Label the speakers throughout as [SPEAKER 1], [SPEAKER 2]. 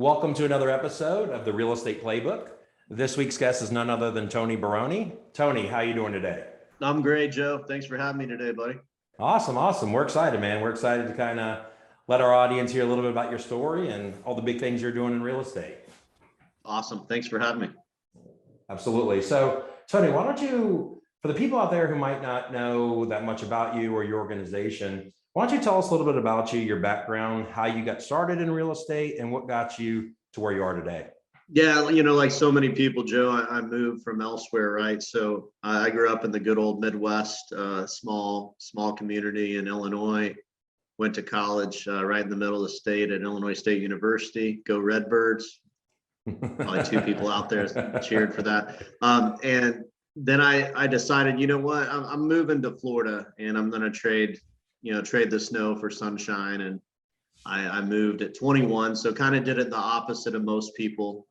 [SPEAKER 1] Welcome to another episode of the Real Estate Playbook. This week's guest is none other than Tony Baroni. Tony, how you doing today?
[SPEAKER 2] I'm great, Joe. Thanks for having me today, buddy.
[SPEAKER 1] Awesome. We're excited, man. We're excited to kind of let our audience hear a little bit about your story and all the big things you're doing in real estate.
[SPEAKER 2] Awesome. Thanks for having me.
[SPEAKER 1] Absolutely. So, Tony, why don't you, for the people out there who might not know that much about you or your organization, why don't you tell us a little bit about you, your background, how you got started in real estate, and what got you to where you are today?
[SPEAKER 2] Yeah, like so many people, Joe, I moved from elsewhere, right? So I grew up in the good old Midwest, small community in Illinois. Went to college right in the middle of the state at Illinois State University. Go Redbirds. Probably two people out there cheered for that. And then I decided, you know what, I'm moving to Florida and I'm going to trade the snow for sunshine. And I moved at 21. So kind of did it the opposite of most people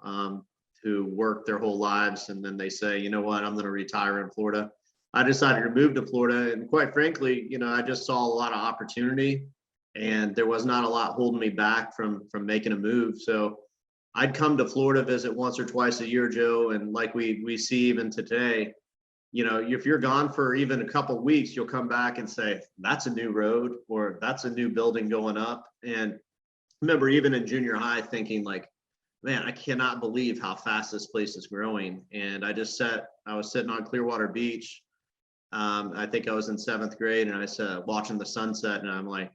[SPEAKER 2] who work their whole lives. And then they say, you know what, I'm going to retire in Florida. I decided to move to Florida. And quite frankly, I just saw a lot of opportunity and there was not a lot holding me back from making a move. So I'd come to Florida, visit once or twice a year, Joe. And like we see even today, if you're gone for even a couple of weeks, you'll come back and say, that's a new road or that's a new building going up. And I remember even in junior high thinking like, man, I cannot believe how fast this place is growing. And I was sitting on Clearwater Beach. I think I was in 7th grade and I said, watching the sunset and I'm like,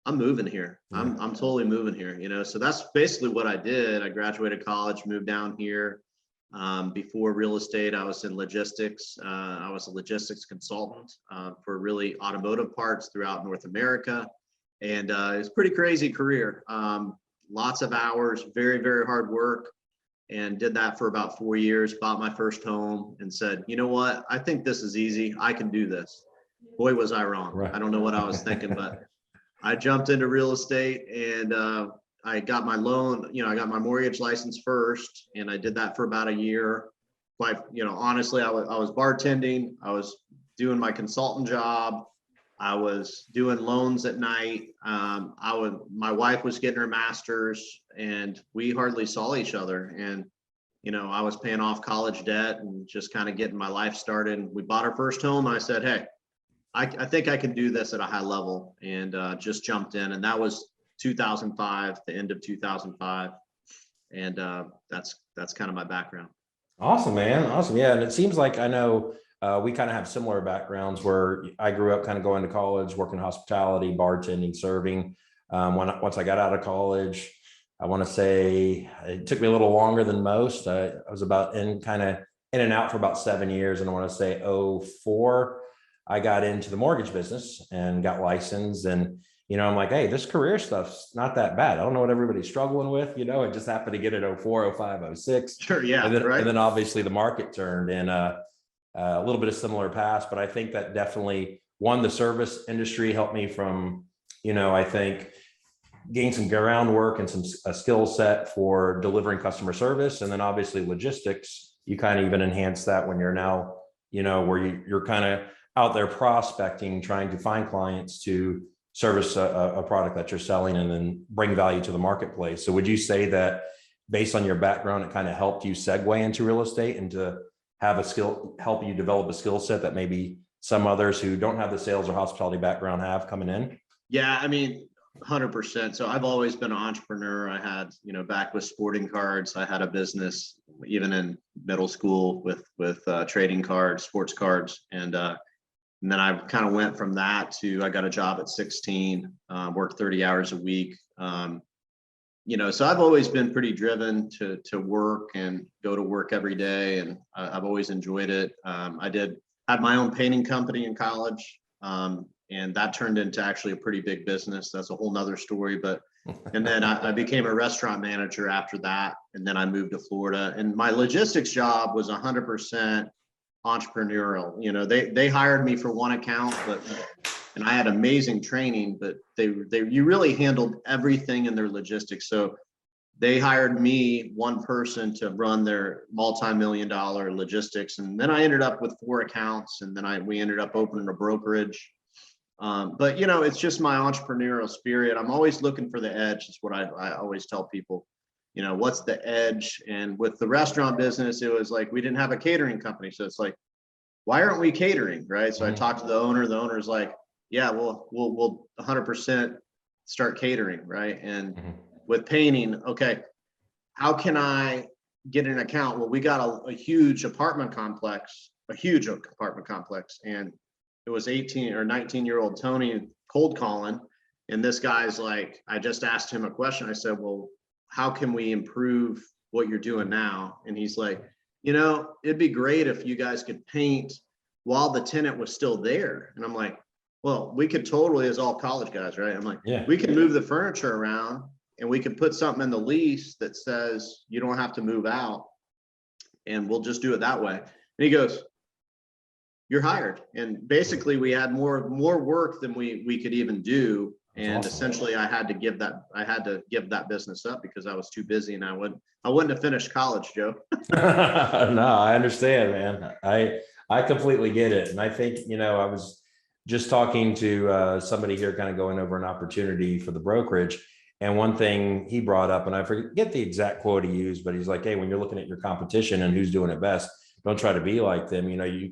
[SPEAKER 2] I'm moving here. I'm totally moving here, so that's basically what I did. I graduated college, moved down here. Before real estate, I was in logistics. I was a logistics consultant for really automotive parts throughout North America. And it's a pretty crazy career. Lots of hours, very, very hard work, and did that for about 4 years, bought my first home and said, you know what, I think this is easy. I can do this. Boy, was I wrong. Right. I don't know what I was thinking, but I jumped into real estate and I got my loan, I got my mortgage license first, and I did that for about a year. Quite, honestly, I was bartending, I was doing my consultant job, I was doing loans at night. My wife was getting her master's, and we hardly saw each other. And I was paying off college debt and just kind of getting my life started. And we bought our first home, and I said, hey, I think I can do this at a high level, and just jumped in, and that was 2005, the end of 2005. And that's kind of my background.
[SPEAKER 1] Awesome, man. Awesome. Yeah. And it seems like I know we kind of have similar backgrounds where I grew up kind of going to college, working hospitality, bartending, serving. Once I got out of college, I want to say it took me a little longer than most. I was about in and out for about 7 years. And I want to say 2004, I got into the mortgage business and got licensed. And I'm like, hey, this career stuff's not that bad. I don't know what everybody's struggling with. I just happened to get it 04, 05, 06.
[SPEAKER 2] Sure, yeah.
[SPEAKER 1] And then obviously the market turned in a little bit of similar path. But I think that definitely, the service industry helped me from, I think gain some groundwork and a skill set for delivering customer service. And then obviously logistics, you kind of even enhance that when you're now, where you're kind of out there prospecting, trying to find clients to service a product that you're selling and then bring value to the marketplace. So would you say that based on your background, it kind of helped you segue into real estate and to have help you develop a skill set that maybe some others who don't have the sales or hospitality background have coming in?
[SPEAKER 2] Yeah, 100%. So I've always been an entrepreneur. I had, back with sporting cards, I had a business even in middle school with trading cards, sports cards. And then I kind of went from that to, I got a job at 16, worked 30 hours a week. So I've always been pretty driven to work and go to work every day. And I've always enjoyed it. I had my own painting company in college. And that turned into actually a pretty big business. That's a whole nother story. And then I became a restaurant manager after that. And then I moved to Florida, and my logistics job was 100% entrepreneurial. They hired me for one account, and I had amazing training, but you really handled everything in their logistics. So they hired me, one person, to run their multi-million-dollar logistics. And then I ended up with 4 accounts, and then we ended up opening a brokerage. But it's just my entrepreneurial spirit. I'm always looking for the edge. Is what I always tell people. what's the edge? And with the restaurant business, it was like, we didn't have a catering company. So it's like, why aren't we catering? Right. So I talked to the owner's like, yeah, we'll 100% start catering. Right. And with painting, okay, how can I get an account? Well, we got a huge apartment complex, and it was 18 or 19-year-old Tony cold calling. And this guy's like, I just asked him a question. I said, well, how can we improve what you're doing now? And he's like, it'd be great if you guys could paint while the tenant was still there. And I'm like, well, we could totally, as all college guys, right? I'm like,
[SPEAKER 1] Yeah.
[SPEAKER 2] we can move the furniture around and we can put something in the lease that says you don't have to move out, and we'll just do it that way. And he goes, you're hired. And basically we had more work than we could even do. And
[SPEAKER 1] awesome.
[SPEAKER 2] Essentially I had to give that business up because I was too busy, and I wouldn't have finished college, Joe.
[SPEAKER 1] No, I understand, man. I completely get it. And I think, I was just talking to somebody here, kind of going over an opportunity for the brokerage. And one thing he brought up, and I forget the exact quote he used, but he's like, hey, when you're looking at your competition and who's doing it best, don't try to be like them. You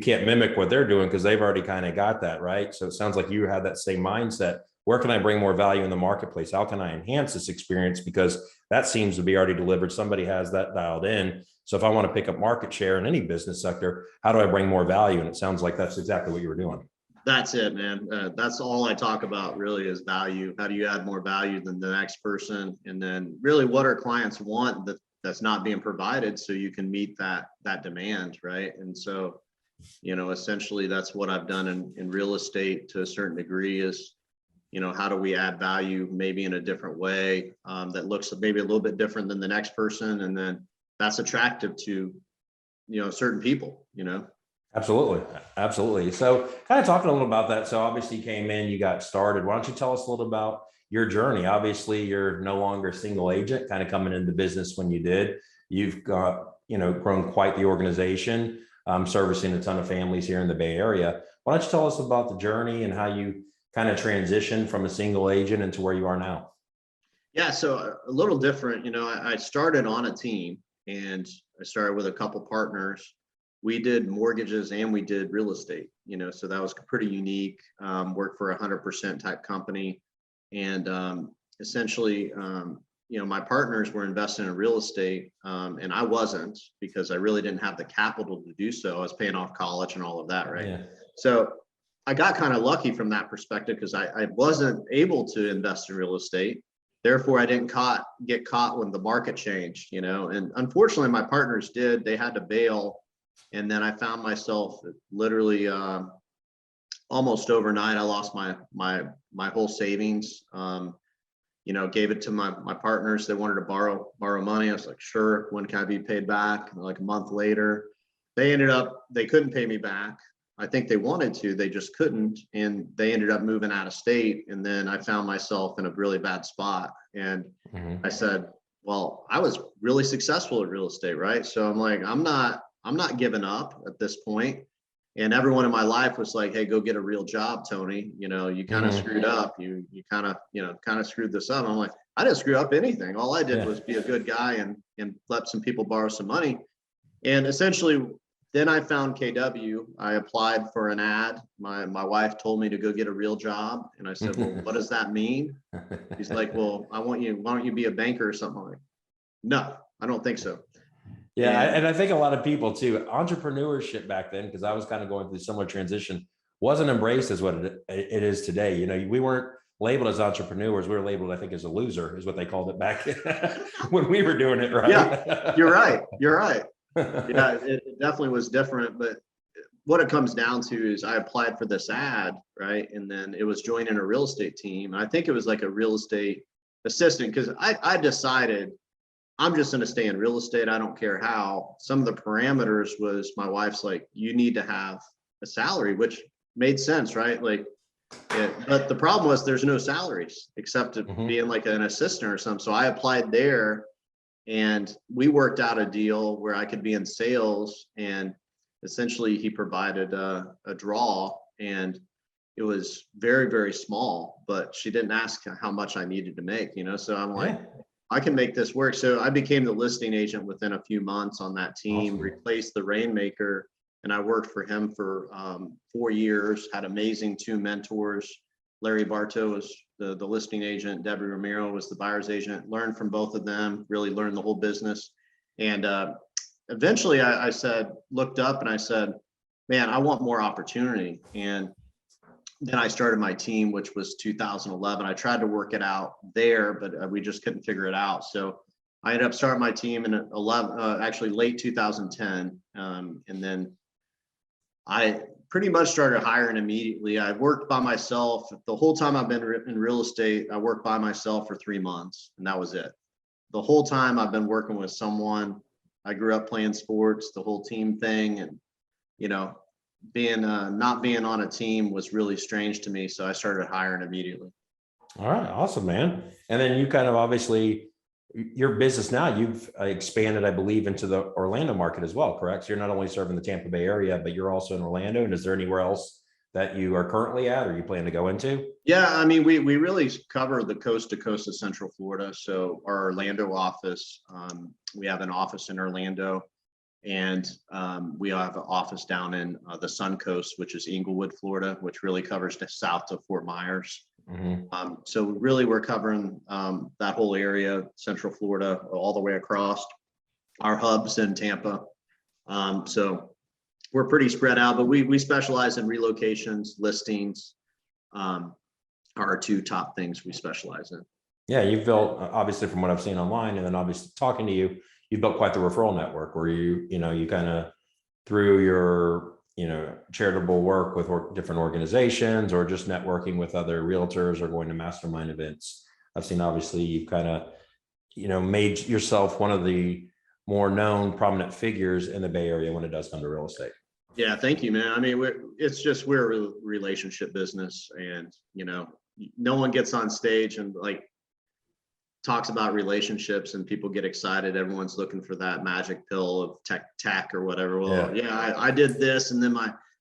[SPEAKER 1] can't mimic what they're doing because they've already kind of got that, right? So it sounds like you had that same mindset. Where can I bring more value in the marketplace? How can I enhance this experience? Because that seems to be already delivered. Somebody has that dialed in. So if I want to pick up market share in any business sector, how do I bring more value? And it sounds like that's exactly what you were doing.
[SPEAKER 2] That's it, man. That's all I talk about really is value. How do you add more value than the next person? And then really what our clients want that's not being provided, so you can meet that demand, right? And so, essentially that's what I've done in real estate to a certain degree is, how do we add value maybe in a different way that looks maybe a little bit different than the next person, and then that's attractive to certain people.
[SPEAKER 1] Absolutely. So kind of talking a little about that. So obviously you came in, you got started. Why don't you tell us a little about your journey? Obviously you're no longer a single agent, kind of coming into business when you did. You've got, grown quite the organization, servicing a ton of families here in the Bay Area. Why don't you tell us about the journey and how you kind of transitioned from a single agent into where you are now?
[SPEAKER 2] Yeah, so a little different. I started on a team, and I started with a couple partners. We did mortgages and we did real estate, so that was pretty unique. Worked for 100% type company. And essentially, my partners were investing in real estate, and I wasn't, because I really didn't have the capital to do so. I was paying off college and all of that, right?
[SPEAKER 1] Yeah.
[SPEAKER 2] So I got kind of lucky from that perspective because I wasn't able to invest in real estate. Therefore, I didn't get caught when the market changed, and unfortunately my partners did. They had to bail. And then I found myself literally almost overnight. I lost my whole savings. Gave it to my partners. They wanted to borrow money. I was like, sure. When can I be paid back? And like a month later, they couldn't pay me back. I think they wanted to, they just couldn't. And they ended up moving out of state. And then I found myself in a really bad spot. And I said, well, I was really successful at real estate, right? So I'm like, I'm not giving up at this point. And everyone in my life was like, hey, go get a real job, Tony. You kind of screwed up. You kind of screwed this up. I'm like, I didn't screw up anything. All I did was be a good guy and let some people borrow some money. And essentially, then I found KW. I applied for an ad. My wife told me to go get a real job. And I said, well, what does that mean? He's like, well, why don't you be a banker or something? I'm like, no, I don't think so.
[SPEAKER 1] Yeah. And I think a lot of people too, entrepreneurship back then, because I was kind of going through a similar transition, wasn't embraced as what it is today. We weren't labeled as entrepreneurs. We were labeled, I think, as a loser is what they called it back when we were doing it. Right.
[SPEAKER 2] Yeah, you're right. Yeah, it definitely was different. But what it comes down to is I applied for this ad, right? And then it was joining a real estate team. I think it was like a real estate assistant, because I decided I'm just going to stay in real estate. I don't care how. Some of the parameters was my wife's like, you need to have a salary, which made sense, right? Like, but the problem was there's no salaries except being like an assistant or something. So I applied there, and we worked out a deal where I could be in sales, and essentially he provided a draw, and it was very, very small, but she didn't ask how much I needed to make, so I'm like, I can make this work. So I became the listing agent within a few months on that team,
[SPEAKER 1] Awesome.
[SPEAKER 2] replaced the Rainmaker, and I worked for him for 4 years, had amazing 2 mentors. Larry Bartow was the listing agent. Debbie Ramiro was the buyer's agent. Learned from both of them, really learned the whole business. And eventually I said, looked up and I said, man, I want more opportunity. And then I started my team, which was 2011. I tried to work it out there, but we just couldn't figure it out. So I ended up starting my team in actually late 2010. And then I pretty much started hiring immediately. I worked by myself the whole time I've been in real estate. I worked by myself for 3 months, and that was it. The whole time I've been working with someone. I grew up playing sports, the whole team thing, and being not being on a team was really strange to me. So I started hiring immediately.
[SPEAKER 1] All right, awesome, man. And then you kind of obviously your business now, you've expanded, I believe, into the Orlando market as well, correct? So you're not only serving the Tampa Bay area, but you're also in Orlando. And is there anywhere else that you are currently at or you plan to go into?
[SPEAKER 2] Yeah, I mean, we really cover the coast to coast of Central Florida. So our Orlando office, we have an office in Orlando, and we have an office down in the Sun Coast, which is Inglewood, Florida, which really covers the south of Fort Myers.
[SPEAKER 1] Mm-hmm.
[SPEAKER 2] So really we're covering that whole area, Central Florida, all the way across. Our hubs in Tampa. So we're pretty spread out, but we specialize in relocations, listings, are our 2 top things we specialize in.
[SPEAKER 1] Yeah, you've built, obviously from what I've seen online, and then obviously talking to you, you've built quite the referral network where you kind of through your, charitable work with different organizations or just networking with other realtors or going to mastermind events. I've seen, obviously, you've kind of, made yourself one of the more known prominent figures in the Bay Area when it does come to real estate.
[SPEAKER 2] Yeah, thank you, man. I mean, we're a relationship business, and no one gets on stage and talks about relationships and people get excited. Everyone's looking for that magic pill of tech or whatever. Well, yeah, I did this, and then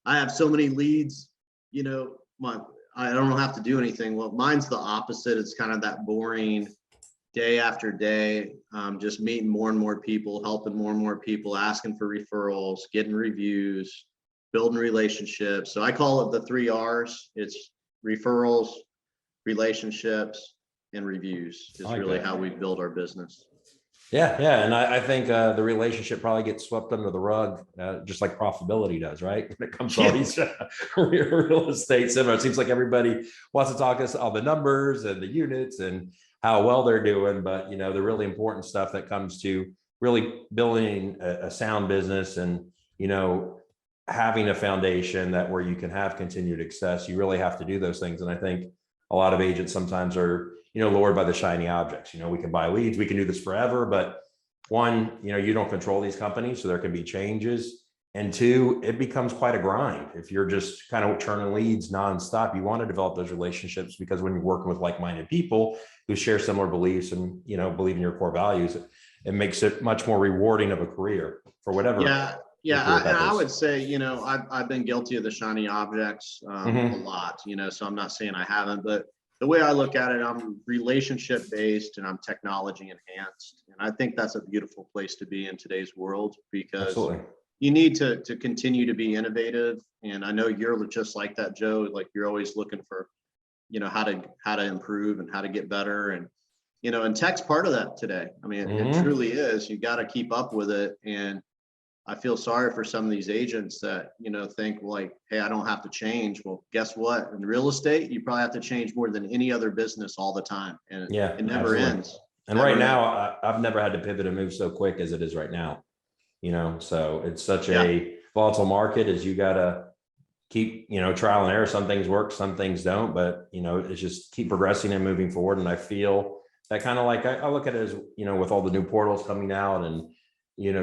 [SPEAKER 2] I have so many leads. I don't have to do anything. Well, mine's the opposite. It's kind of that boring day after day, just meeting more and more people, helping more and more people, asking for referrals, getting reviews, building relationships. So I call it the 3 R's. It's referrals, relationships, and reviews is really how we build our business.
[SPEAKER 1] Yeah. And I think the relationship probably gets swept under the rug, just like profitability does, right? When it comes to all these real estate similar, it seems like everybody wants to talk us all the numbers and the units and how well they're doing, but the really important stuff that comes to really building a sound business and having a foundation that where you can have continued success, you really have to do those things. And I think a lot of agents sometimes are lured by the shiny objects. We can buy leads, we can do this forever, but 1, you don't control these companies, so there can be changes. And 2, it becomes quite a grind. If you're just kind of churning leads nonstop, you want to develop those relationships, because when you're working with like-minded people who share similar beliefs and, believe in your core values, it makes it much more rewarding of a career for whatever.
[SPEAKER 2] Yeah. I would say, I've been guilty of the shiny objects a lot, so I'm not saying I haven't, but the way I look at it, I'm relationship based and I'm technology enhanced. And I think that's a beautiful place to be in today's world, because
[SPEAKER 1] Absolutely.
[SPEAKER 2] You need to continue to be innovative. And I know you're just like that, Joe. Like, you're always looking for, how to improve and how to get better. And, and tech's part of that today. I mean, it truly is. You got to keep up with it. And I feel sorry for some of these agents that, think hey, I don't have to change. Well, guess what? In real estate, you probably have to change more than any other business all the time. And it never ends.
[SPEAKER 1] And right now, I've never had to pivot and move so quick as it is right now. So it's such a volatile market, as you got to keep, trial and error. Some things work, some things don't, but, it's just keep progressing and moving forward. And I feel that kind of I look at it as, with all the new portals coming out and,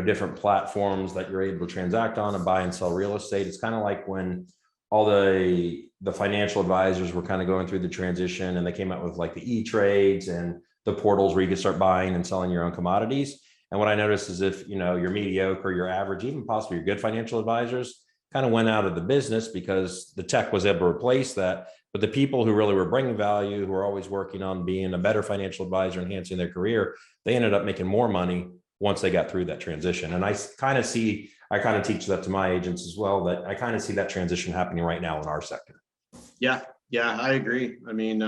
[SPEAKER 1] different platforms that you're able to transact on and buy and sell real estate. It's kind of like when all the financial advisors were kind of going through the transition, and they came out with the E-Trades and the portals where you can start buying and selling your own commodities. And what I noticed is if, you're mediocre, you're average, even possibly your good financial advisors kind of went out of the business because the tech was able to replace that. But the people who really were bringing value, who were always working on being a better financial advisor, enhancing their career, they ended up making more money once they got through that transition. And I kind of teach that to my agents as well, that I kind of see that transition happening right now in our sector.
[SPEAKER 2] Yeah, I agree. I mean,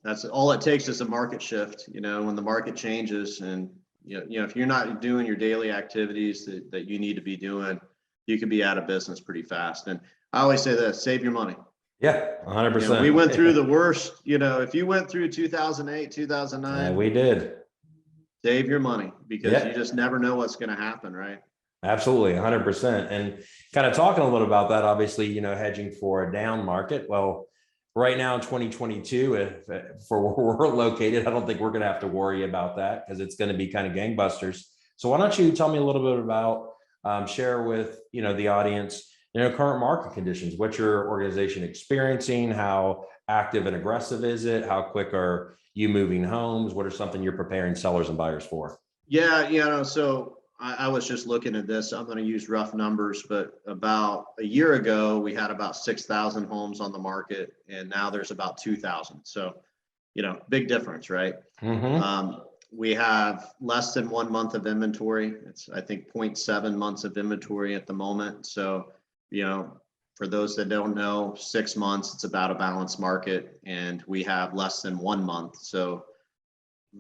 [SPEAKER 2] that's all it takes is a market shift, when the market changes and, if you're not doing your daily activities that you need to be doing, you could be out of business pretty fast. And I always say this, save your money.
[SPEAKER 1] Yeah, 100%.
[SPEAKER 2] We went through the worst, if you went through 2008, 2009,
[SPEAKER 1] we did.
[SPEAKER 2] Save your money because you just never know what's going to happen, right?
[SPEAKER 1] Absolutely, 100%. And kind of talking a little about that, obviously, hedging for a down market. Well, right now in 2022, for where we're located, I don't think we're going to have to worry about that because it's going to be kind of gangbusters. So why don't you tell me a little bit about, share with, the audience, current market conditions, what your organization experiencing, how active and aggressive is it? How quick are you moving homes? What are something you're preparing sellers and buyers for?
[SPEAKER 2] Yeah, so I was just looking at this. I'm going to use rough numbers, but about a year ago, we had about 6,000 homes on the market, and now there's about 2,000. So, big difference, right?
[SPEAKER 1] Mm-hmm.
[SPEAKER 2] We have less than 1 month of inventory. It's, I think, 0.7 months of inventory at the moment. So, for those that don't know, 6 months, it's about a balanced market, and we have less than 1 month. So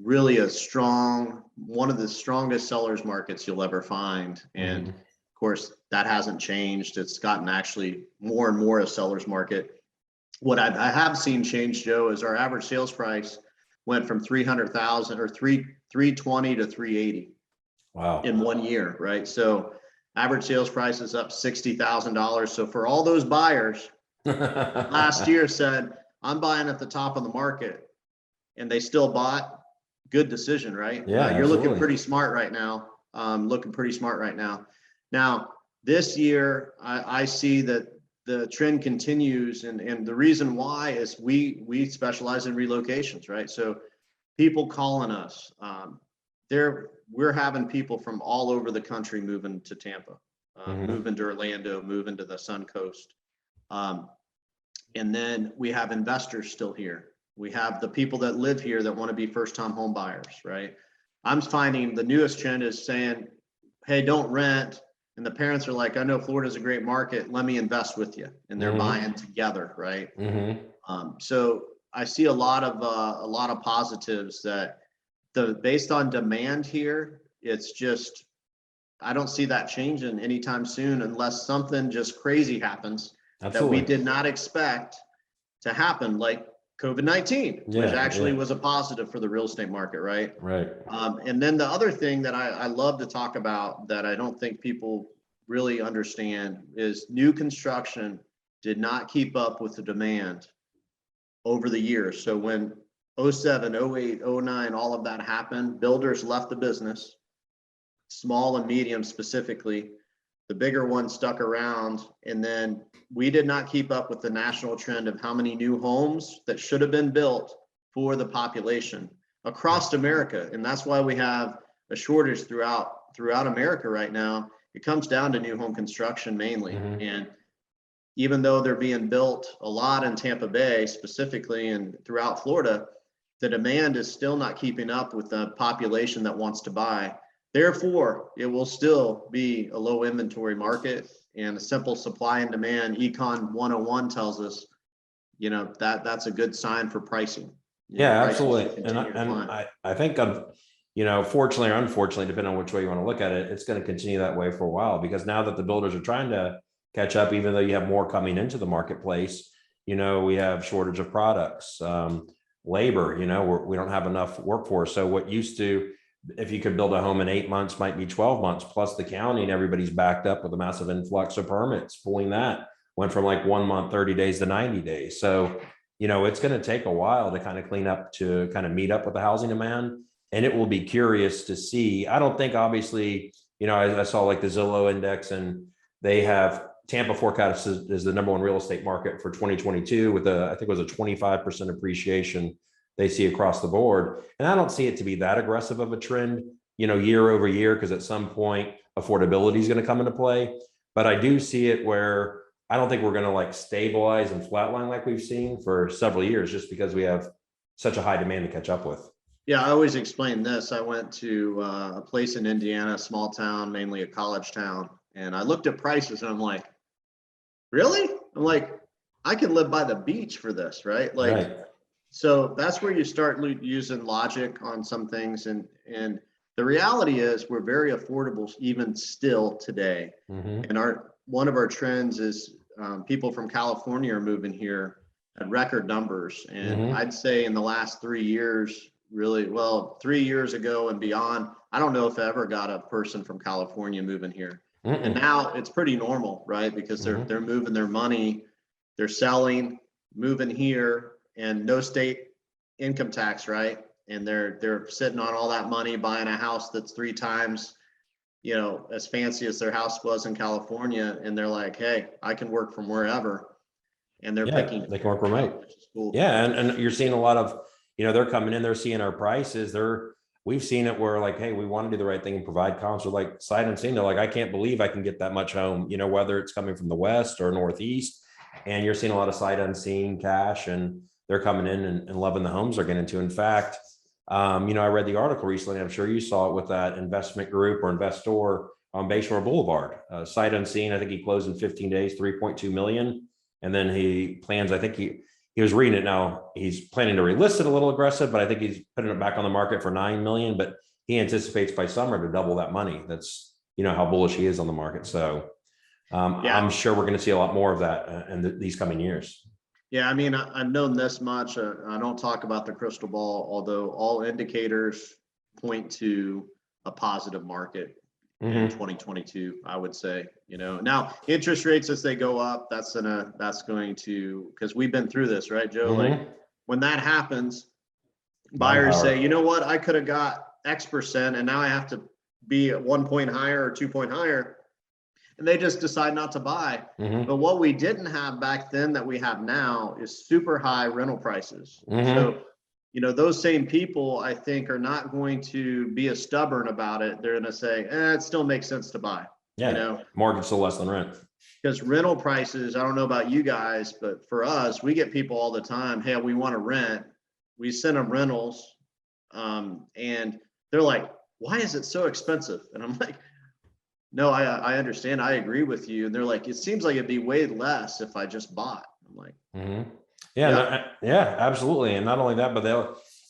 [SPEAKER 2] really one of the strongest sellers markets you'll ever find. And of course, that hasn't changed. It's gotten actually more and more a seller's market. What I have seen change, Joe, is our average sales price went from 300,000 or 320 to 380.
[SPEAKER 1] Wow.
[SPEAKER 2] In 1 year, right? So average sales price is up $60,000. So for all those buyers last year said, I'm buying at the top of the market, and they still bought, good decision, right?
[SPEAKER 1] Yeah,
[SPEAKER 2] you're looking pretty smart right now. Now, this year, I see that the trend continues, and the reason why is we specialize in relocations, right? So people calling us, we're having people from all over the country moving to Tampa, moving to Orlando, moving to the Sun Coast. And then we have investors still here. We have the people that live here that want to be first-time home buyers, right? I'm finding the newest trend is saying, hey, don't rent. And the parents are like, I know Florida's a great market. Let me invest with you. And they're buying together, right? So I see a lot of positives that based on demand here, it's just, I don't see that changing anytime soon unless something just crazy happens that we did not expect to happen, like COVID-19, which actually was a positive for the real estate market, right?
[SPEAKER 1] Right.
[SPEAKER 2] And then the other thing that I love to talk about that I don't think people really understand is new construction did not keep up with the demand over the years. So when 07, 08, 09, all of that happened, builders left the business, small and medium specifically. The bigger ones stuck around, and then we did not keep up with the national trend of how many new homes that should have been built for the population across America. And that's why we have a shortage throughout America right now. It comes down to new home construction mainly. And even though they're being built a lot in Tampa Bay specifically and throughout Florida, the demand is still not keeping up with the population that wants to buy. Therefore, it will still be a low inventory market, and a simple supply and demand Econ 101 tells us, that's a good sign for pricing.
[SPEAKER 1] Absolutely. And I think fortunately or unfortunately, depending on which way you want to look at it, it's going to continue that way for a while, because now that the builders are trying to catch up, even though you have more coming into the marketplace, we have shortage of products, labor, we don't have enough workforce. So what used to, if you could build a home in 8 months, might be 12 months, plus the county and everybody's backed up with a massive influx of permits. Pulling that went from like 1 month, 30 days to 90 days. So, it's going to take a while to kind of clean up, to kind of meet up with the housing demand. And it will be curious to see. I don't think, obviously, I saw like the Zillow index, and they have Tampa forecast is the number one real estate market for 2022 with I think it was a 25% appreciation they see across the board. And I don't see it to be that aggressive of a trend, year over year, because at some point affordability is going to come into play. But I do see it where I don't think we're going to like stabilize and flatline like we've seen for several years, just because we have such a high demand to catch up with.
[SPEAKER 2] Yeah, I always explain this. I went to a place in Indiana, small town, mainly a college town, and I looked at prices and I'm like, really? I'm like, I can live by the beach for this, right? Like,
[SPEAKER 1] Right.
[SPEAKER 2] so that's where you start using logic on some things. And the reality is we're very affordable even still today.
[SPEAKER 1] Mm-hmm.
[SPEAKER 2] And one of our trends is people from California are moving here at record numbers. And
[SPEAKER 1] Mm-hmm.
[SPEAKER 2] I'd say in the last 3 years, really, well, 3 years ago and beyond, I don't know if I ever got a person from California moving here.
[SPEAKER 1] Mm-mm.
[SPEAKER 2] And now it's pretty normal, right? Because they're moving their money, they're selling, moving here, and no state income tax, right? And they're sitting on all that money buying a house that's 3 times, as fancy as their house was in California. And they're like, hey, I can work from wherever. And they're picking.
[SPEAKER 1] They can work remote.
[SPEAKER 2] Which is cool.
[SPEAKER 1] Yeah. And you're seeing a lot of, they're coming in, they're seeing our prices. We've seen it where like, hey, we want to do the right thing and provide comps. We're like sight unseen. They're like, I can't believe I can get that much home, whether it's coming from the West or Northeast. And you're seeing a lot of sight unseen cash, and they're coming in and loving the homes they're getting into. In fact, I read the article recently, I'm sure you saw it, with that investment group or investor on Bayshore Boulevard, sight unseen. I think he closed in 15 days, 3.2 million. And then he plans, I think he was reading it now, he's planning to relist it a little aggressive, but I think he's putting it back on the market for 9 million, but he anticipates by summer to double that money. That's, how bullish he is on the market. So I'm sure we're going to see a lot more of that in these coming years.
[SPEAKER 2] Yeah, I mean, I've known this much. I don't talk about the crystal ball, although all indicators point to a positive market in 2022, I would say. Now interest rates as they go up, that's going to, because we've been through this, right, Joe? Like when that happens, buyers say, you know what, I could have got X%, and now I have to be at 1 point higher or 2 point higher. And they just decide not to buy. But what we didn't have back then that we have now is super high rental prices. So, those same people, I think, are not going to be as stubborn about it. They're going to say, it still makes sense to buy.
[SPEAKER 1] Yeah, mortgage still less than rent.
[SPEAKER 2] Because rental prices, I don't know about you guys, but for us, we get people all the time, hey, we want to rent. We send them rentals. And they're like, why is it so expensive? And I'm like, no, I understand. I agree with you. And they're like, it seems like it'd be way less if I just bought. I'm like,
[SPEAKER 1] yeah, absolutely. And not only that, but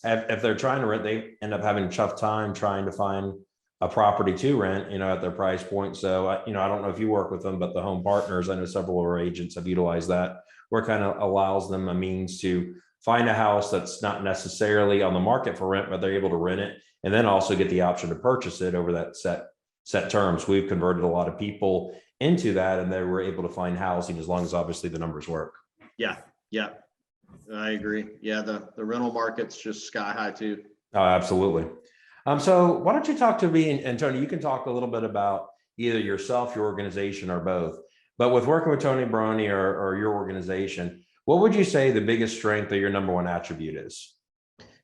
[SPEAKER 1] if they're trying to rent, they end up having a tough time trying to find a property to rent, at their price point. So, I don't know if you work with them, but the Home Partners, I know several of our agents have utilized that, where it kind of allows them a means to find a house that's not necessarily on the market for rent, but they're able to rent it, and then also get the option to purchase it over that set terms. We've converted a lot of people into that, and they were able to find housing as long as obviously the numbers work.
[SPEAKER 2] Yeah, I agree. Yeah, the rental market's just sky high too.
[SPEAKER 1] Oh, absolutely. So why don't you talk to me, and Tony, you can talk a little bit about either yourself, your organization, or both. But with working with Tony Baroni or your organization, what would you say the biggest strength or your number one attribute is?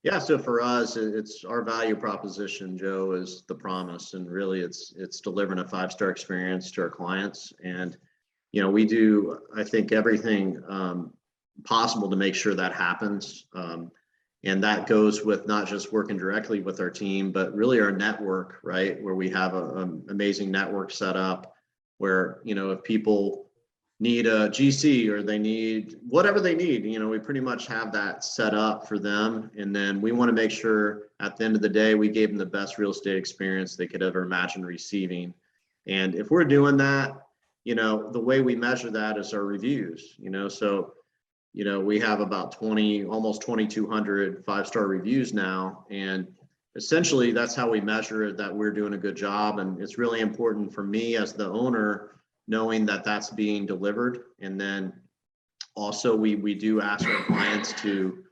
[SPEAKER 2] Yeah, so for us, it's our value proposition, Joe, is the promise, and really it's delivering a 5-star experience to our clients. And we do, I think, everything possible to make sure that happens. And that goes with not just working directly with our team, but really our network, right? Where we have an amazing network set up where, if people need a GC or they need whatever they need, we pretty much have that set up for them. And then we want to make sure at the end of the day, we gave them the best real estate experience they could ever imagine receiving. And if we're doing that, the way we measure that is our reviews, so, we have about almost 2,200 5-star reviews now. And essentially that's how we measure that we're doing a good job. And it's really important for me as the owner, knowing that that's being delivered. And then also we do ask our clients to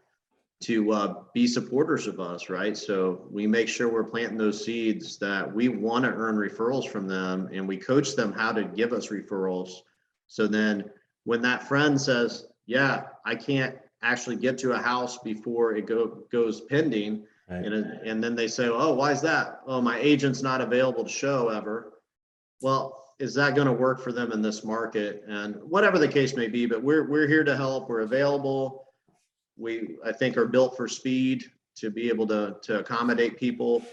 [SPEAKER 2] be supporters of us, right? So we make sure we're planting those seeds that we want to earn referrals from them, and we coach them how to give us referrals. So then when that friend says, yeah, I can't actually get to a house before it goes pending, right. And then they say, oh, why is that? Oh, my agent's not available to show ever. Well, is that going to work for them in this market? And whatever the case may be, but we're here to help. We're available. I think are built for speed to be able to accommodate people,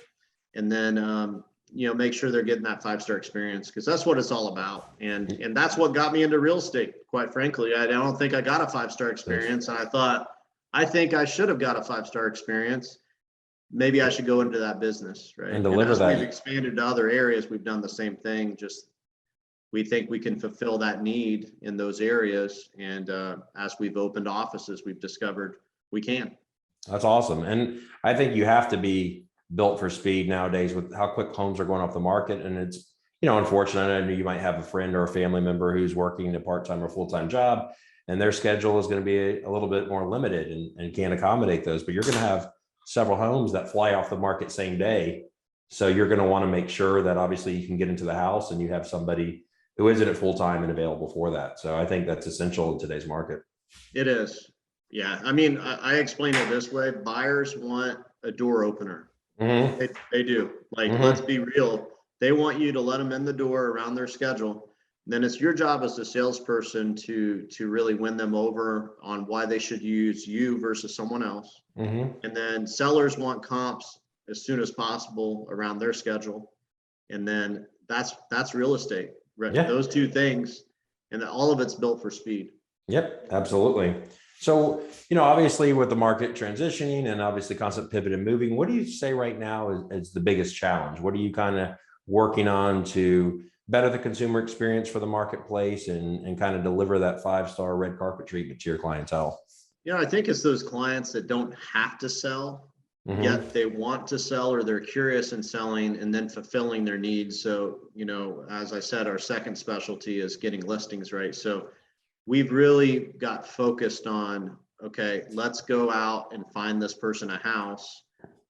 [SPEAKER 2] and then make sure they're getting that 5-star experience, because that's what it's all about. And that's what got me into real estate. Quite frankly, I don't think I got a 5-star experience, and I think I should have got a 5-star experience. Maybe I should go into that business, right?
[SPEAKER 1] And deliver
[SPEAKER 2] as
[SPEAKER 1] that.
[SPEAKER 2] we've expanded to other areas, we've done the same thing. Just we think we can fulfill that need in those areas, and as we've opened offices, we've discovered we can.
[SPEAKER 1] That's awesome. And I think you have to be built for speed nowadays with how quick homes are going off the market. And it's, unfortunate. I know you might have a friend or a family member who's working a part-time or full-time job, and their schedule is going to be a little bit more limited and can't accommodate those, but you're going to have several homes that fly off the market same day. So you're going to want to make sure that obviously you can get into the house and you have somebody who isn't at full-time and available for that. So I think that's essential in today's market.
[SPEAKER 2] It is. Yeah. I mean, I explain it this way. Buyers want a door opener.
[SPEAKER 1] Mm-hmm.
[SPEAKER 2] They do. Like,
[SPEAKER 1] Mm-hmm.
[SPEAKER 2] Let's be real. They want you to let them in the door around their schedule. Then it's your job as a salesperson to really win them over on why they should use you versus someone else.
[SPEAKER 1] Mm-hmm.
[SPEAKER 2] And then sellers want comps as soon as possible around their schedule. And then that's real estate. Right?
[SPEAKER 1] Yeah.
[SPEAKER 2] Those two things, and all of it's built for speed.
[SPEAKER 1] Yep, absolutely. So, obviously with the market transitioning and obviously constant pivot and moving, what do you say right now is the biggest challenge? What are you kind of working on to better the consumer experience for the marketplace and kind of deliver that 5-star red carpet treatment to your clientele?
[SPEAKER 2] I think it's those clients that don't have to sell,
[SPEAKER 1] Mm-hmm.
[SPEAKER 2] yet they want to sell, or they're curious in selling and then fulfilling their needs. So, as I said, our second specialty is getting listings, right? So we've really got focused on, okay, let's go out and find this person a house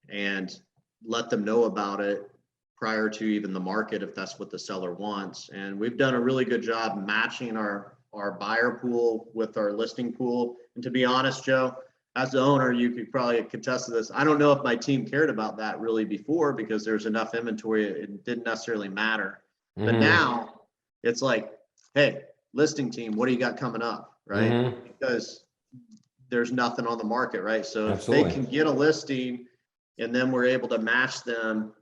[SPEAKER 2] and let them know about it prior to even the market, if that's what the seller wants. And we've done a really good job matching our buyer pool with our listing pool. And to be honest, Joe, as the owner, you could probably contest to this. I don't know if my team cared about that really before, because there's enough inventory. It didn't necessarily matter. Mm-hmm. But now it's like, hey, listing team, what do you got coming up, right? Mm-hmm. Because there's nothing on the market, right? So Absolutely. If they can get a listing and then we're able to match them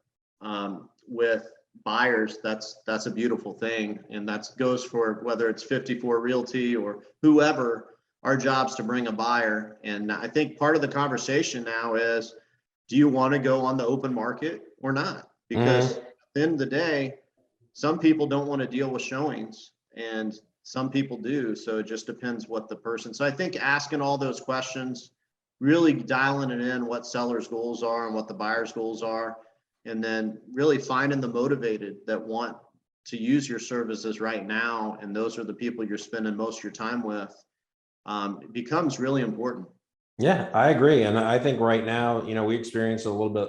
[SPEAKER 2] with buyers, that's a beautiful thing. And that goes for whether it's 54 Realty or whoever. Our job's to bring a buyer. And I think part of the conversation now is, do you want to go on the open market or not? Because at the end of the day, some people don't want to deal with showings and some people do. So it just depends what the person. So I think asking all those questions, really dialing it in what sellers' goals are and what the buyer's goals are, and then really finding the motivated that want to use your services right now. And those are the people you're spending most of your time with. It becomes really important.
[SPEAKER 1] Yeah, I agree. And I think right now, we experienced a little bit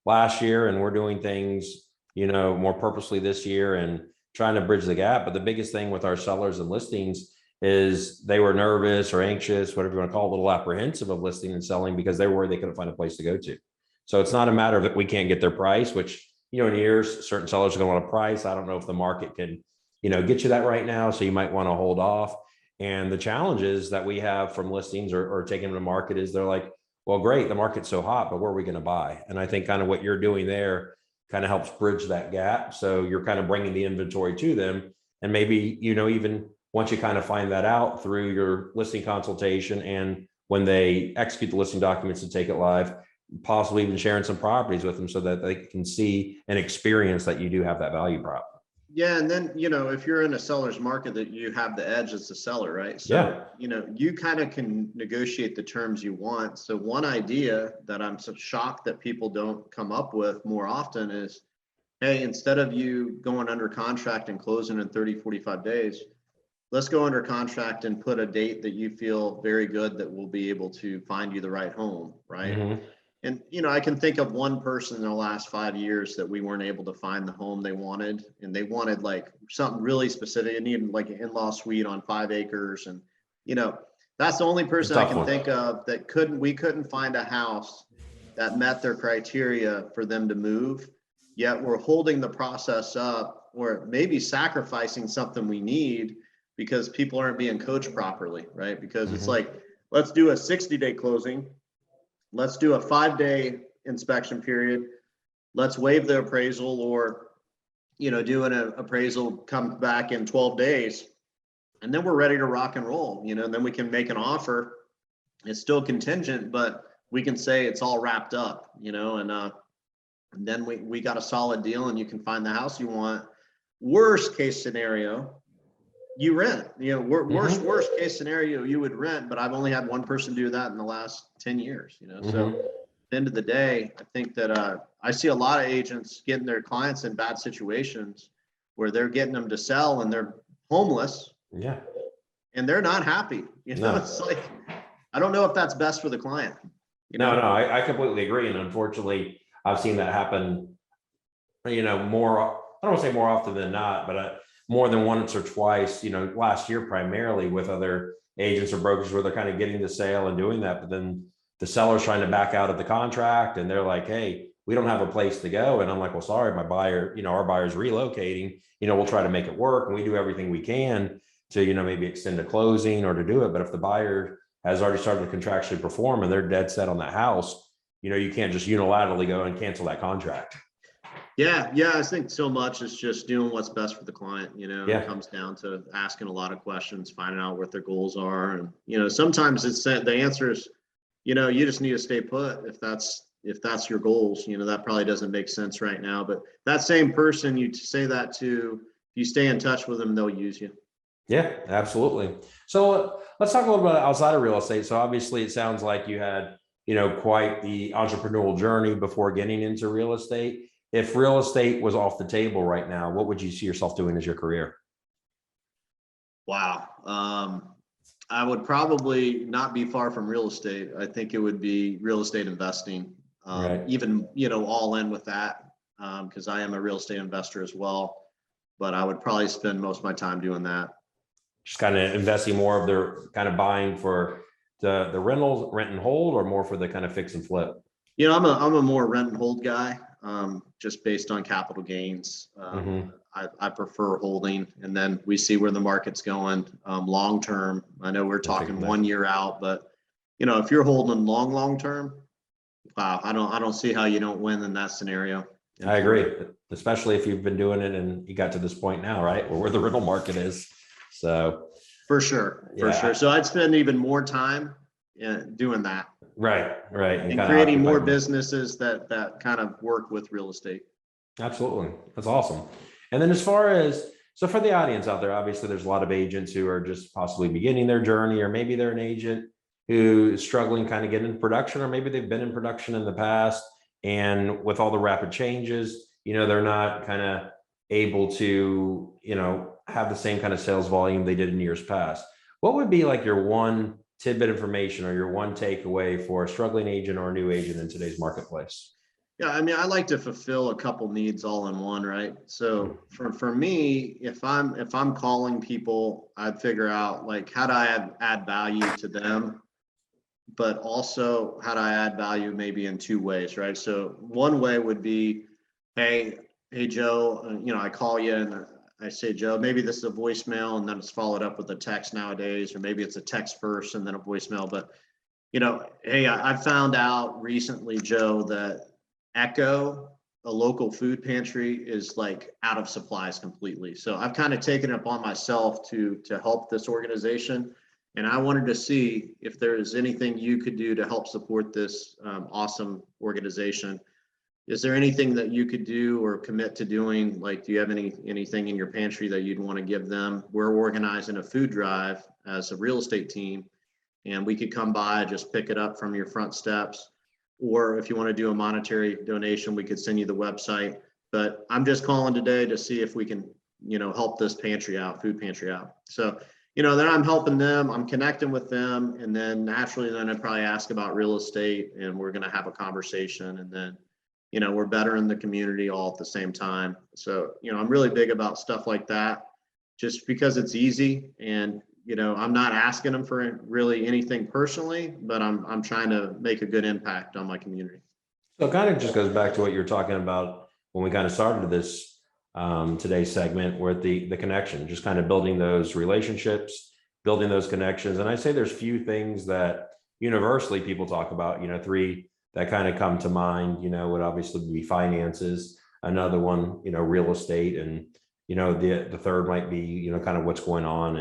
[SPEAKER 1] last year, and we're doing things, more purposely this year and trying to bridge the gap. But the biggest thing with our sellers and listings is they were nervous or anxious, whatever you want to call it, a little apprehensive of listing and selling because they were worried they couldn't find a place to go to. So it's not a matter of that we can't get their price, which, in years, certain sellers are going to want a price. I don't know if the market can, get you that right now. So you might want to hold off. And the challenges that we have from listings or taking them to market is they're like, well, great, the market's so hot, but where are we going to buy? And I think kind of what you're doing there kind of helps bridge that gap. So you're kind of bringing the inventory to them. And maybe, even once you kind of find that out through your listing consultation and when they execute the listing documents and take it live, possibly even sharing some properties with them so that they can see and experience that you do have that value prop.
[SPEAKER 2] Yeah. And then, if you're in a seller's market, that you have the edge as a seller, right? So,
[SPEAKER 1] yeah.
[SPEAKER 2] You kind of can negotiate the terms you want. So one idea that I'm so shocked that people don't come up with more often is, hey, instead of you going under contract and closing in 30, 45 days, let's go under contract and put a date that you feel very good that we'll be able to find you the right home, right? Mm-hmm. And, I can think of one person in the last 5 years that we weren't able to find the home they wanted. And they wanted like something really specific. It needed like an in-law suite on 5 acres. And, that's the only person I can think of that we couldn't find a house that met their criteria for them to move. Yet we're holding the process up or maybe sacrificing something we need because people aren't being coached properly, right? Because it's like, let's do a 60-day closing. Let's do a 5-day inspection period. Let's waive the appraisal, or, do an appraisal, come back in 12 days. And then we're ready to rock and roll, and then we can make an offer. It's still contingent, but we can say it's all wrapped up, and then we got a solid deal and you can find the house you want. Worst case scenario, you rent, worst case scenario, you would rent, but I've only had one person do that in the last 10 years, so at the end of the day, I think that I see a lot of agents getting their clients in bad situations where they're getting them to sell and they're homeless.
[SPEAKER 1] Yeah.
[SPEAKER 2] And they're not happy. It's like, I don't know if that's best for the client.
[SPEAKER 1] No, I completely agree. And unfortunately, I've seen that happen, more, I don't want to say more often than not, but more than once or twice, last year, primarily with other agents or brokers where they're kind of getting the sale and doing that. But then the seller's trying to back out of the contract and they're like, hey, we don't have a place to go. And I'm like, well, sorry, my buyer, our buyer's relocating, we'll try to make it work. And we do everything we can to, maybe extend a closing or to do it. But if the buyer has already started to contractually perform and they're dead set on that house, you can't just unilaterally go and cancel that contract.
[SPEAKER 2] Yeah. I think so much is just doing what's best for the client. It comes down to asking a lot of questions, finding out what their goals are. And, sometimes the answer is, you just need to stay put if that's your goals. That probably doesn't make sense right now, but that same person you say that to, if you stay in touch with them, they'll use you.
[SPEAKER 1] Yeah, absolutely. So let's talk a little bit outside of real estate. So obviously it sounds like you had, quite the entrepreneurial journey before getting into real estate. If real estate was off the table right now, what would you see yourself doing as your career?
[SPEAKER 2] Wow. I would probably not be far from real estate. I think it would be real estate investing,
[SPEAKER 1] Right.
[SPEAKER 2] even, all in with that, because I am a real estate investor as well, but I would probably spend most of my time doing that.
[SPEAKER 1] Just kind of investing more of their kind of buying for the rentals, rent and hold, or more for the kind of fix and flip?
[SPEAKER 2] I'm a more rent and hold guy, just based on capital gains. I prefer holding, and then we see where the market's going long term. I know we're talking 1 year out, but if you're holding long term, wow, I don't see how you don't win in that scenario.
[SPEAKER 1] I agree, especially if you've been doing it and you got to this point now, right, where the rental market is. So
[SPEAKER 2] for sure. So I'd spend even more time doing that.
[SPEAKER 1] Right.
[SPEAKER 2] And creating more businesses that kind of work with real estate.
[SPEAKER 1] Absolutely. That's awesome. And then as far as, so for the audience out there, obviously there's a lot of agents who are just possibly beginning their journey, or maybe they're an agent who is struggling kind of get into production, or maybe they've been in production in the past. And with all the rapid changes, they're not kind of able to, have the same kind of sales volume they did in years past. What would be like your one tidbit information or your one takeaway for a struggling agent or a new agent in today's marketplace?
[SPEAKER 2] Yeah, I mean, I like to fulfill a couple needs all in one, right? So for me, if I'm calling people, I'd figure out like, how do I add value to them, but also how do I add value maybe in two ways, right? So one way would be, hey Joe, I call you and I say, Joe, maybe this is a voicemail and then it's followed up with a text nowadays, or maybe it's a text first and then a voicemail. But, hey, I found out recently, Joe, that Echo, a local food pantry, is like out of supplies completely. So I've kind of taken it upon myself to help this organization. And I wanted to see if there is anything you could do to help support this awesome organization. Is there anything that you could do or commit to doing? Like, do you have anything in your pantry that you'd want to give them? We're organizing a food drive as a real estate team, and we could come by, just pick it up from your front steps. Or if you want to do a monetary donation, we could send you the website. But I'm just calling today to see if we can, help this pantry out, food pantry out. So, then I'm helping them, I'm connecting with them. And then naturally, then I'd probably ask about real estate, and we're going to have a conversation. And then, we're better in the community all at the same time. So, I'm really big about stuff like that, just because it's easy. And, I'm not asking them for really anything personally, but I'm trying to make a good impact on my community.
[SPEAKER 1] So it kind of just goes back to what you're talking about when we kind of started this today's segment with the connection, just kind of building those relationships, building those connections. And I say there's few things that universally people talk about, three that kind of come to mind, would obviously be finances, another one, real estate, and the third might be, kind of what's going on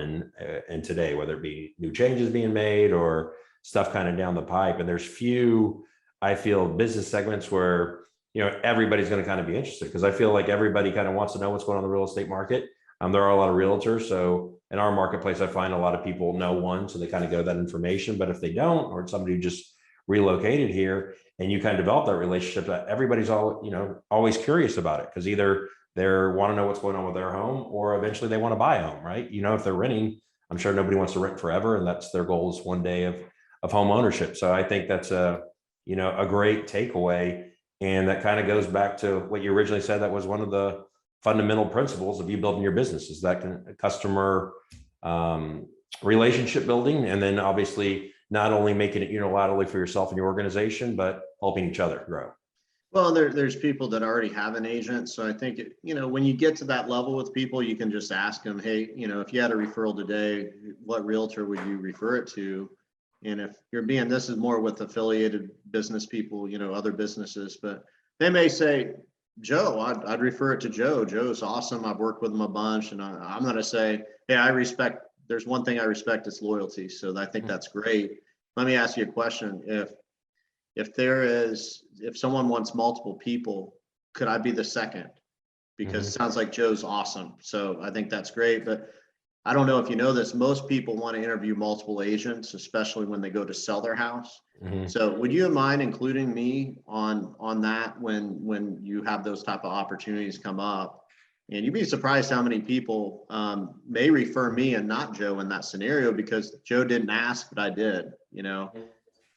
[SPEAKER 1] in today, whether it be new changes being made or stuff kind of down the pipe. And there's few, I feel, business segments where, everybody's going to kind of be interested, because I feel like everybody kind of wants to know what's going on in the real estate market. There are a lot of realtors. So in our marketplace, I find a lot of people know one, so they kind of go that information. But if they don't, or it's somebody who just relocated here and you kind of develop that relationship, everybody's always curious about it, because either they want to know what's going on with their home, or eventually they want to buy a home, right? If they're renting, I'm sure nobody wants to rent forever, and that's their goal, is one day of home ownership. So I think that's a great takeaway. And that kind of goes back to what you originally said. That was one of the fundamental principles of you building your business, is that customer relationship building. And then obviously not only making it unilaterally for yourself and your organization, but helping each other grow.
[SPEAKER 2] Well, there's people that already have an agent. So I think, when you get to that level with people, you can just ask them, hey, if you had a referral today, what realtor would you refer it to? And if this is more with affiliated business people, other businesses, but they may say, Joe, I'd refer it to Joe. Joe's awesome. I've worked with him a bunch. And I'm going to say, hey, there's one thing I respect, is loyalty. So I think that's great. Let me ask you a question. If someone wants multiple people, could I be the second? Because it sounds like Joe's awesome. So I think that's great. But I don't know if you know this, most people want to interview multiple agents, especially when they go to sell their house. So would you mind including me on that when you have those type of opportunities come up? And you'd be surprised how many people may refer me and not Joe in that scenario, because Joe didn't ask, but I did,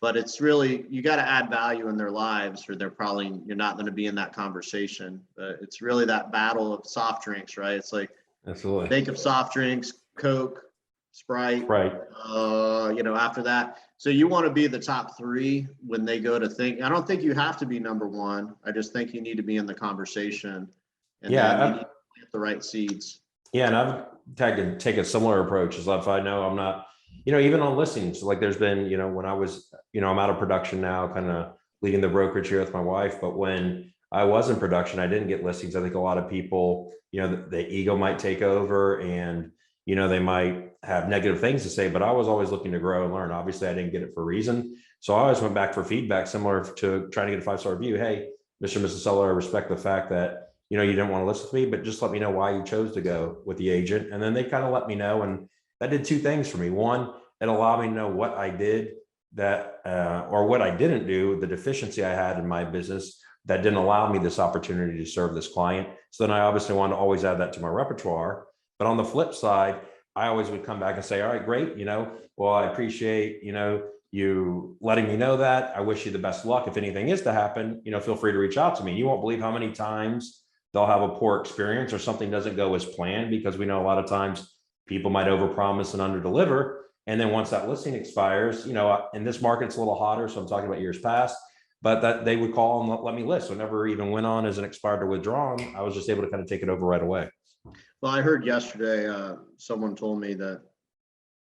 [SPEAKER 2] But it's really, you got to add value in their lives, or you're not going to be in that conversation. It's really that battle of soft drinks, right? It's like,
[SPEAKER 1] absolutely,
[SPEAKER 2] think of soft drinks, Coke, Sprite,
[SPEAKER 1] right?
[SPEAKER 2] After that. So you want to be the top three when they go to think. I don't think you have to be number one. I just think you need to be in the conversation, and then you need to plant the right seeds.
[SPEAKER 1] Yeah, and I've take a similar approach. As if I know I'm not, even on listings, like there's been, when I was, I'm out of production now, kind of leading the brokerage here with my wife. But when I was in production, I didn't get listings. I think a lot of people, the ego might take over, and, they might have negative things to say, but I was always looking to grow and learn. Obviously I didn't get it for a reason. So I always went back for feedback, similar to trying to get a 5-star review. Hey, Mr. and Mrs. Seller, I respect the fact that, you didn't want to listen to me, but just let me know why you chose to go with the agent. And then they kind of let me know. And that did two things for me. One, it allowed me to know what I did or what I didn't do, the deficiency I had in my business that didn't allow me this opportunity to serve this client. So then I obviously wanted to always add that to my repertoire. But on the flip side, I always would come back and say, all right, great. Well, I appreciate, you letting me know that. I wish you the best luck. If anything is to happen, feel free to reach out to me. You won't believe how many times they'll have a poor experience, or something doesn't go as planned, because we know a lot of times people might overpromise and underdeliver. And then once that listing expires, in this market, it's a little hotter. So I'm talking about years past, but that they would call and let me list. So never even went on as an expired or withdrawn. I was just able to kind of take it over right away.
[SPEAKER 2] Well, I heard yesterday, someone told me that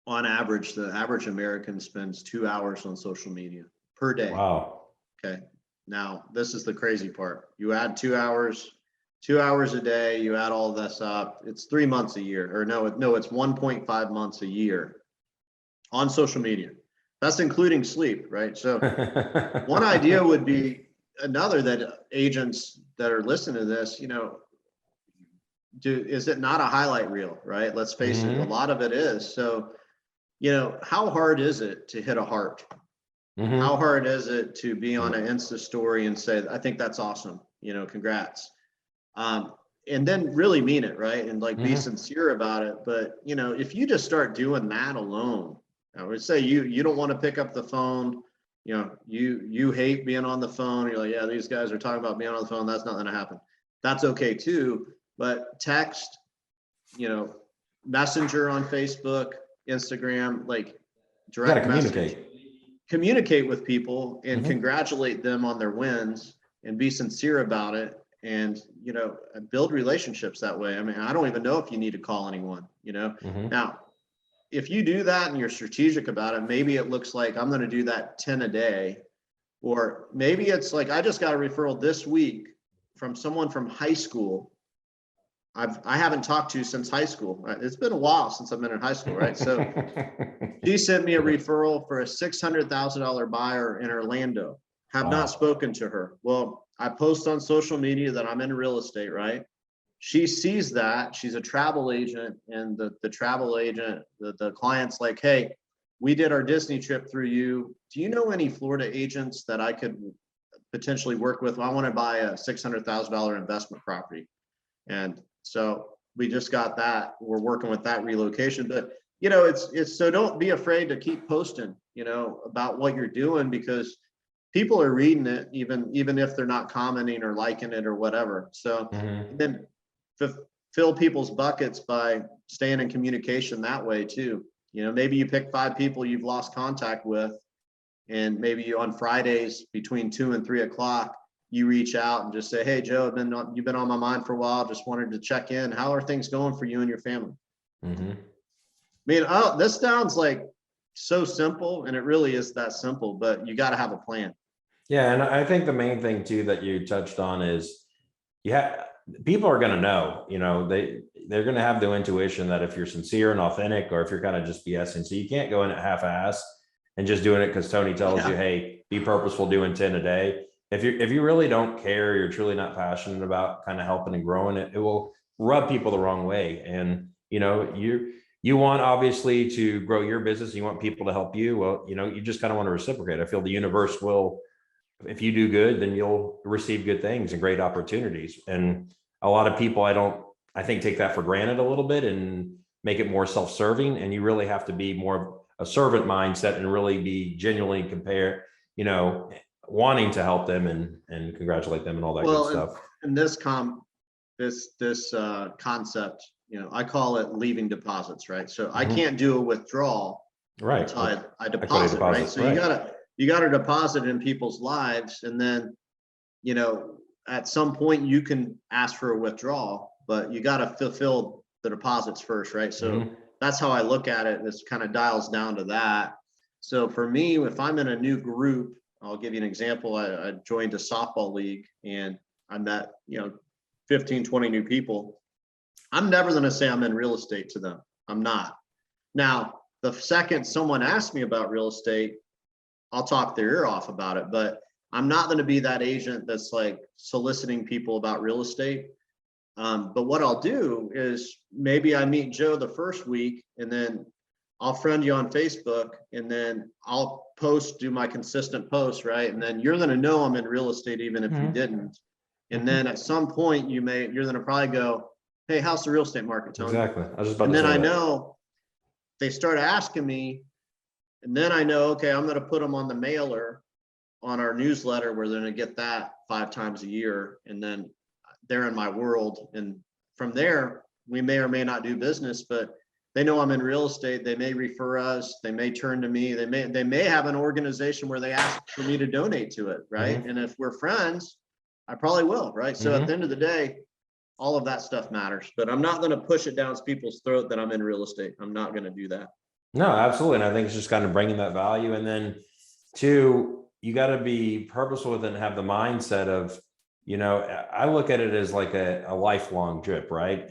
[SPEAKER 2] on average, the average American spends 2 hours on social media per day.
[SPEAKER 1] Wow.
[SPEAKER 2] Okay. Now, this is the crazy part. You add 2 hours a day, you add all this up, it's 3 months a year, or no, it's 1.5 months a year on social media. That's including sleep, right? So one idea would be another, that agents that are listening to this, is it not a highlight reel, right? Let's face it, a lot of it is. So, how hard is it to hit a heart? How hard is it to be on an Insta story and say, I think that's awesome, congrats. And then really mean it, right? And be sincere about it. But, if you just start doing that alone, I would say you don't want to pick up the phone, you hate being on the phone. You're like, yeah, these guys are talking about being on the phone. That's not going to happen. That's okay too. But text, Messenger on Facebook, Instagram, direct message. Communicate with people and congratulate them on their wins, and be sincere about it. and, build relationships that way. I mean, I don't even know if you need to call anyone,
[SPEAKER 1] Mhm.
[SPEAKER 2] now, if you do that and you're strategic about it, maybe it looks like I'm going to do that 10 a day, or maybe it's like, I just got a referral this week from someone from high school I haven't talked to since high school. It's been a while since I've been in high school, right? So she sent me a referral for a $600,000 buyer in Orlando. Have
[SPEAKER 1] Wow.
[SPEAKER 2] not spoken to her. Well, I post on social media that I'm in real estate, right? She sees that. She's a travel agent, and the travel agent, the client's like, hey, we did our Disney trip through you. Do you know any Florida agents that I could potentially work with? I want to buy a $600,000 investment property. And so we just got that. We're working with that relocation, but it's so don't be afraid to keep posting, about what you're doing, because people are reading it, even if they're not commenting or liking it or whatever. So
[SPEAKER 1] Mhm.
[SPEAKER 2] and then fill people's buckets by staying in communication that way too. Maybe you pick 5 people you've lost contact with, and maybe you on Fridays between 2 and 3 o'clock, you reach out and just say, hey, Joe, you've been on my mind for a while. Just wanted to check in. How are things going for you and your family?
[SPEAKER 1] Mhm.
[SPEAKER 2] I mean, this sounds like so simple, and it really is that simple, but you got to have a plan.
[SPEAKER 1] Yeah, and I think the main thing too that you touched on is, yeah, people are going to know, they're going to have the intuition that if you're sincere and authentic, or if you're kind of just BSing. So you can't go in at half-ass and just doing it because Tony tells you,
[SPEAKER 2] Yeah.
[SPEAKER 1] hey, be purposeful, doing 10 a day. If you really don't care, you're truly not passionate about kind of helping and growing it, it will rub people the wrong way. And you want obviously to grow your business, you want people to help you. Well, you just kind of want to reciprocate. I feel the universe will, if you do good, then you'll receive good things and great opportunities. And a lot of people, I think, take that for granted a little bit and make it more self-serving. And you really have to be more a servant mindset and really be genuinely wanting to help them and congratulate them and all that good
[SPEAKER 2] Well,
[SPEAKER 1] stuff.
[SPEAKER 2] and this concept, I call it leaving deposits, right? So I can't do a withdrawal
[SPEAKER 1] Right.
[SPEAKER 2] until I
[SPEAKER 1] Equity
[SPEAKER 2] deposit, right?
[SPEAKER 1] deposit.
[SPEAKER 2] So
[SPEAKER 1] Right.
[SPEAKER 2] you gotta deposit in people's lives, and then, at some point you can ask for a withdrawal, but you gotta fulfill the deposits first, right? So
[SPEAKER 1] Mhm.
[SPEAKER 2] that's how I look at it. This kind of dials down to that. So for me, if I'm in a new group, I'll give you an example. I joined a softball league, and I met, 15, 20 new people. I'm never going to say I'm in real estate to them. I'm not. Now, the second someone asks me about real estate, I'll talk their ear off about it, but I'm not going to be that agent that's like soliciting people about real estate. But what I'll do is maybe I meet Joe the first week, and then I'll friend you on Facebook, and then I'll do my consistent posts, right? And then you're going to know I'm in real estate even if you
[SPEAKER 1] Mhm.
[SPEAKER 2] didn't. And
[SPEAKER 1] Mhm.
[SPEAKER 2] then at some point you're going to probably go, hey, how's the real estate market, Tony?
[SPEAKER 1] Exactly. I was just about
[SPEAKER 2] And
[SPEAKER 1] to
[SPEAKER 2] then
[SPEAKER 1] say
[SPEAKER 2] I
[SPEAKER 1] that.
[SPEAKER 2] know they start asking me, and then I know, okay, I'm going to put them on the mailer on our newsletter, where they're going to get that 5 times a year. And then they're in my world. And from there, we may or may not do business, but they know I'm in real estate. They may refer us. They may turn to me. They may have an organization where they ask for me to donate to it, right?
[SPEAKER 1] Mhm.
[SPEAKER 2] And if we're friends, I probably will, right? So at the
[SPEAKER 1] Mhm.
[SPEAKER 2] end of the day, all of that stuff matters, but I'm not going to push it down people's throat that I'm in real estate. I'm not going to do that.
[SPEAKER 1] No, absolutely. And I think it's just kind of bringing that value. And then two, you got to be purposeful with it and have the mindset of, I look at it as like a lifelong drip, right?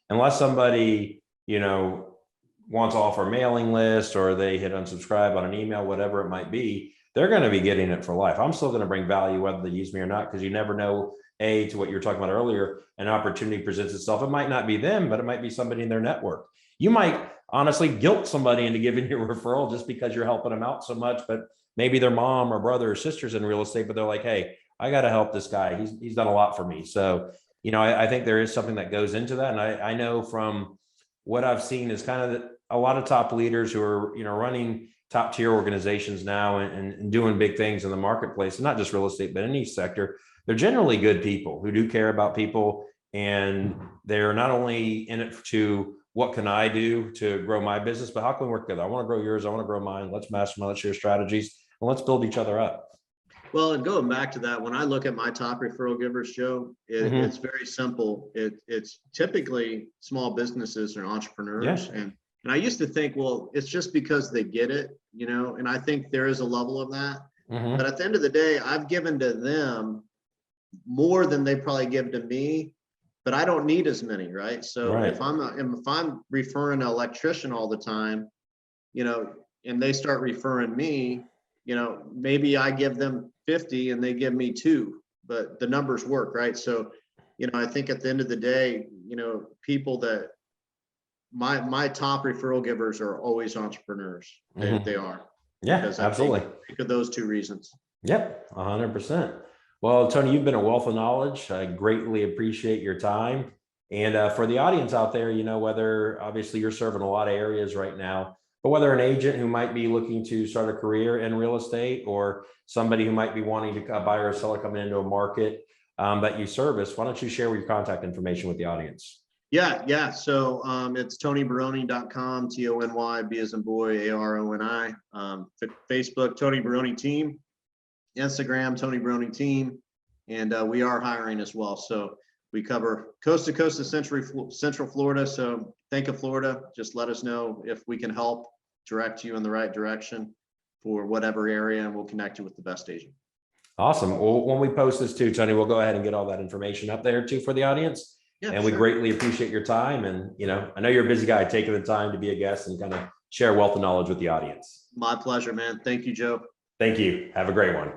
[SPEAKER 1] Unless somebody, wants to offer a mailing list, or they hit unsubscribe on an email, whatever it might be, they're going to be getting it for life. I'm still going to bring value whether they use me or not, because you never know, to what you were talking about earlier, an opportunity presents itself. It might not be them, but it might be somebody in their network. You might honestly guilt somebody into giving you a referral just because you're helping them out so much, but maybe their mom or brother or sister's in real estate, but they're like, hey, I got to help this guy. He's done a lot for me. So, I think there is something that goes into that. And I know from what I've seen is kind of a lot of top leaders who are, running top tier organizations now and doing big things in the marketplace, and not just real estate, but any sector. They're generally good people who do care about people. And they're not only in it to what can I do to grow my business, but how can we work together? I want to grow yours. I want to grow mine. Let's mastermind, let's share strategies, and let's build each other up.
[SPEAKER 2] Well, and going back to that, when I look at my top referral givers, Joe,
[SPEAKER 1] Mhm.
[SPEAKER 2] it's very simple. It's typically small businesses or entrepreneurs.
[SPEAKER 1] Yeah.
[SPEAKER 2] And I used to think, well, it's just because they get it, and I think there is a level of that. But
[SPEAKER 1] Mhm.
[SPEAKER 2] at the end of the day, I've given to them more than they probably give to me, but I don't need as many, right? So
[SPEAKER 1] Right.
[SPEAKER 2] if I'm referring an electrician all the time, and they start referring me, maybe I give them 50 and they give me 2, but the numbers work, right? So, I think at the end of the day, people that my top referral givers are always entrepreneurs. They
[SPEAKER 1] Mhm.
[SPEAKER 2] are,
[SPEAKER 1] Yeah,
[SPEAKER 2] because I think
[SPEAKER 1] absolutely.
[SPEAKER 2] of those 2 reasons.
[SPEAKER 1] Yep, 100%. Well, Tony, you've been a wealth of knowledge. I greatly appreciate your time. And for the audience out there, whether obviously you're serving a lot of areas right now, but whether an agent who might be looking to start a career in real estate or somebody who might be wanting to a buyer or seller coming into a market that you service, why don't you share your contact information with the audience?
[SPEAKER 2] Yeah, yeah. So it's tonybaroni.com, TONY, B as in boy, ARONI. Facebook, Tony Baroni Team. Instagram, Tony Baroni Team. And we are hiring as well. So we cover coast to coast of Central Florida. So think of Florida. Just let us know if we can help direct you in the right direction for whatever area, and we'll connect you with the best agent.
[SPEAKER 1] Awesome. Well, when we post this too, Tony, we'll go ahead and get all that information up there too for the audience.
[SPEAKER 2] Yeah,
[SPEAKER 1] And we
[SPEAKER 2] sure.
[SPEAKER 1] greatly appreciate your time. And, I know you're a busy guy taking the time to be a guest and kind of share wealth of knowledge with the audience.
[SPEAKER 2] My pleasure, man. Thank you, Joe.
[SPEAKER 1] Thank you. Have a great one.